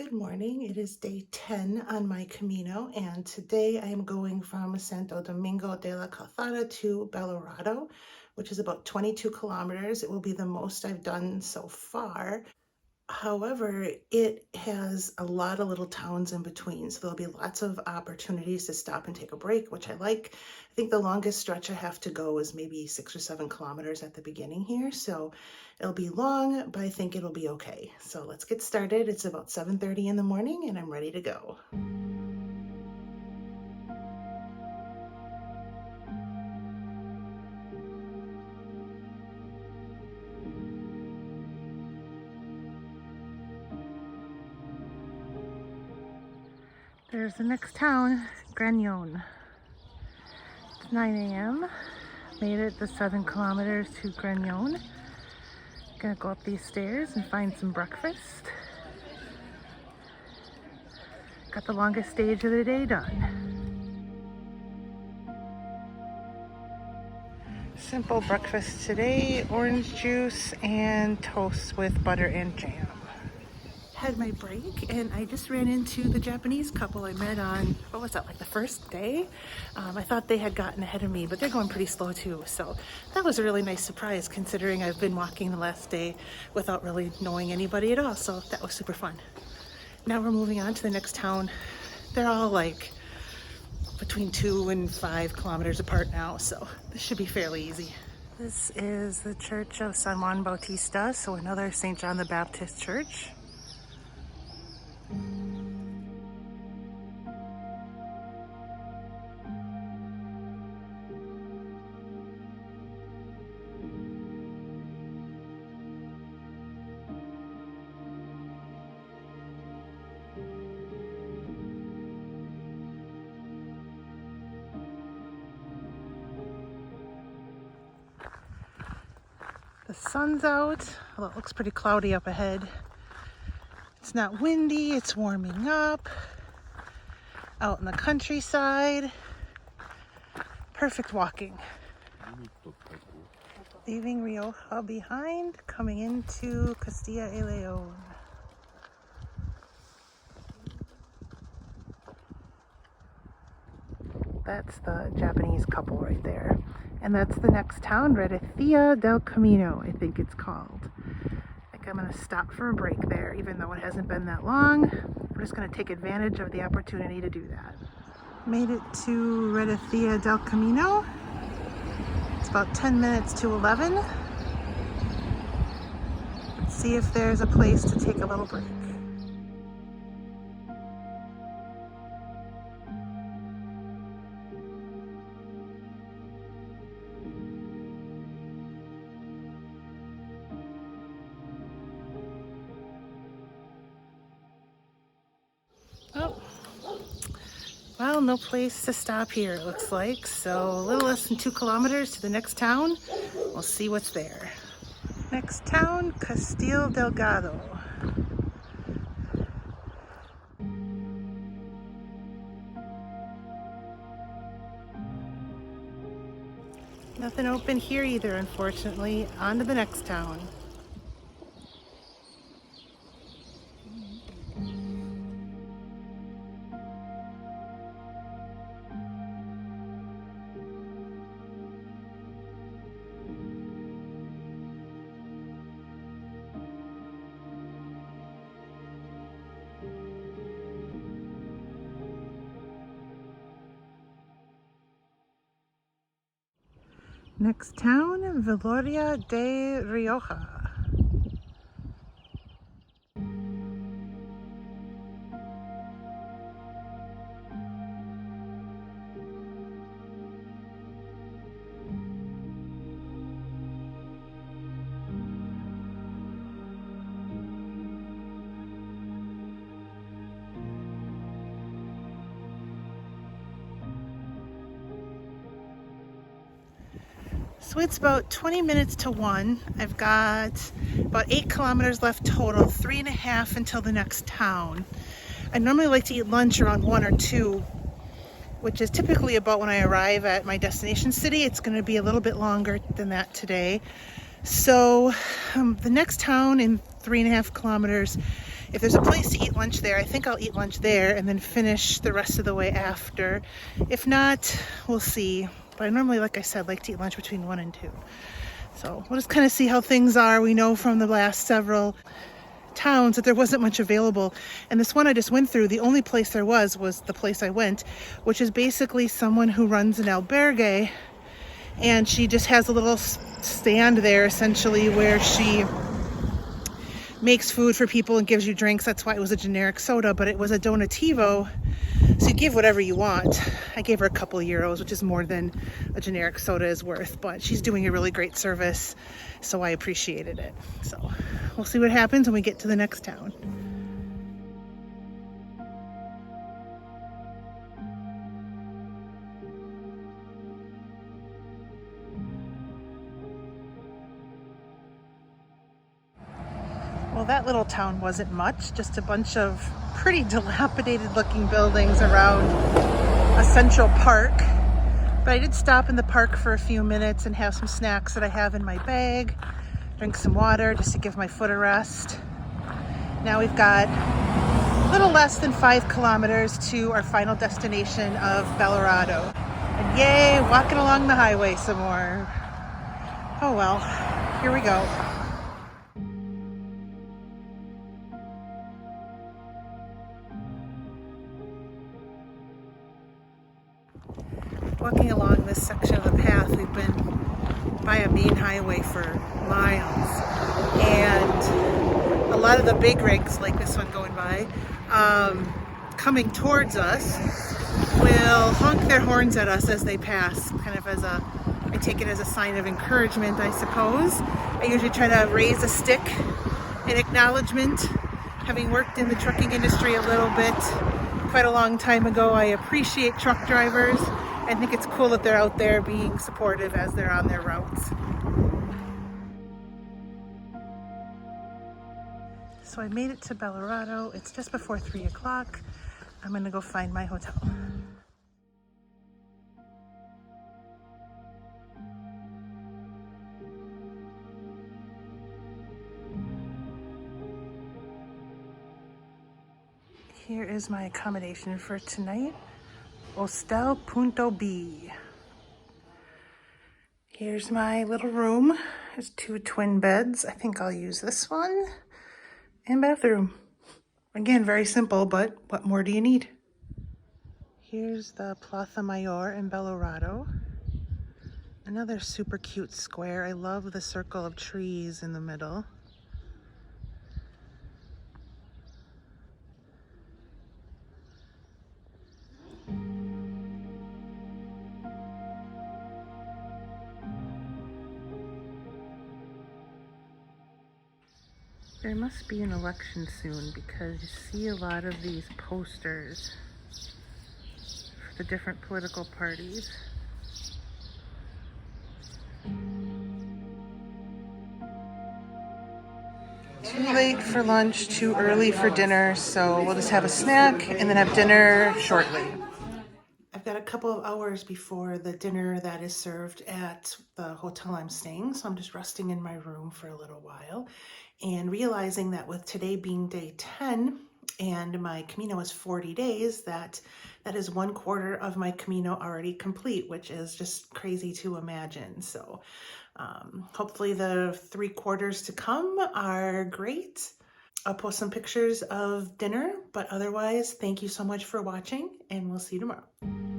Good morning. It is day 10 on my Camino, and today I am going from Santo Domingo de la Calzada to Belorado, which is about 22 kilometers. It will be the most I've done so far. However, it has a lot of little towns in between, so there'll be lots of opportunities to stop and take a break, which I like. I think the longest stretch I have to go is maybe 6 or 7 kilometers at the beginning here, so it'll be long, but I think it'll be okay. So let's get started. It's about 7:30 in the morning and I'm ready to go. There's the next town, Grignon. It's 9 a.m. Made it the 7 kilometers to Grignon. Gonna go up these stairs and find some breakfast. Got the longest stage of the day done. Simple breakfast today, orange juice and toast with butter and jam. Had my break and I just ran into the Japanese couple I met on, what was that, like the first day? I thought they had gotten ahead of me, but they're going pretty slow too. So that was a really nice surprise considering I've been walking the last day without really knowing anybody at all. So that was super fun. Now we're moving on to the next town. They're all like between 2 and 5 kilometers apart now. So this should be fairly easy. This is the Church of San Juan Bautista. So another St. John the Baptist church. The sun's out, although it looks pretty cloudy up ahead. It's not windy, it's warming up. Out in the countryside. Perfect walking. Leaving Rioja behind, coming into Castilla y León. That's the Japanese couple right there. And that's the next town, Redecilla del Camino, I think it's called. I think I'm gonna stop for a break there, even though it hasn't been that long. We're just gonna take advantage of the opportunity to do that. Made it to Redecilla del Camino. It's about 10 minutes to 11. Let's see if there's a place to take a little break. Oh, well, no place to stop here, it looks like. So a little less than 2 kilometers to the next town. We'll see what's there. Next town, Castillo Delgado. Nothing open here either, unfortunately. On to the next town. Next town, Viloria de Rioja. So it's about 20 minutes to 1. I've got about 8 kilometers left total, 3.5 until the next town. I normally like to eat lunch around 1 or 2, which is typically about when I arrive at my destination city. It's going to be a little bit longer than that today. So the next town in 3.5 kilometers If there's a place to eat lunch there, I think I'll eat lunch there and then finish the rest of the way after. If not, we'll see. But I normally, like I said, like to eat lunch between 1 and 2. So we'll just kind of see how things are. We know from the last several towns that there wasn't much available. And this one I just went through, the only place there was the place I went, which is basically someone who runs an albergue. And she just has a little stand there essentially where she makes food for people and gives you drinks. That's why it was a generic soda, but it was a donativo. So you give whatever you want. I gave her a couple of euros, which is more than a generic soda is worth, but she's doing a really great service, so I appreciated it. So we'll see what happens when we get to the next town. Well, that little town wasn't much, just a bunch of pretty dilapidated looking buildings around a central park. But I did stop in the park for a few minutes and have some snacks that I have in my bag, drink some water just to give my foot a rest. Now we've got a little less than 5 kilometers to our final destination of Belorado. And yay, walking along the highway some more. Oh well, here we go. Walking along this section of the path, we've been by a main highway for miles, and a lot of the big rigs, like this one going by, coming towards us, will honk their horns at us as they pass, kind of as I take it as a sign of encouragement, I suppose. I usually try to raise a stick in acknowledgement. Having worked in the trucking industry a little bit, quite a long time ago, I appreciate truck drivers. I think it's cool that they're out there being supportive as they're on their routes. So I made it to Belorado. It's just before 3 o'clock. I'm gonna go find my hotel. Here is my accommodation for tonight. Hostel B. Here's my little room. There's 2 twin beds. I think I'll use this one. And bathroom. Again, very simple, but what more do you need? Here's the Plaza Mayor in Belorado. Another super cute square. I love the circle of trees in the middle. There must be an election soon because you see a lot of these posters for the different political parties. Too late for lunch, too early for dinner, so we'll just have a snack and then have dinner shortly. I've got a couple of hours before the dinner that is served at the hotel I'm staying, so I'm just resting in my room for a little while and realizing that with today being day 10 and my Camino is 40 days, that is 1/4 of my Camino already complete, which is just crazy to imagine. So hopefully the 3 quarters to come are great. I'll post some pictures of dinner, but otherwise, thank you so much for watching and we'll see you tomorrow.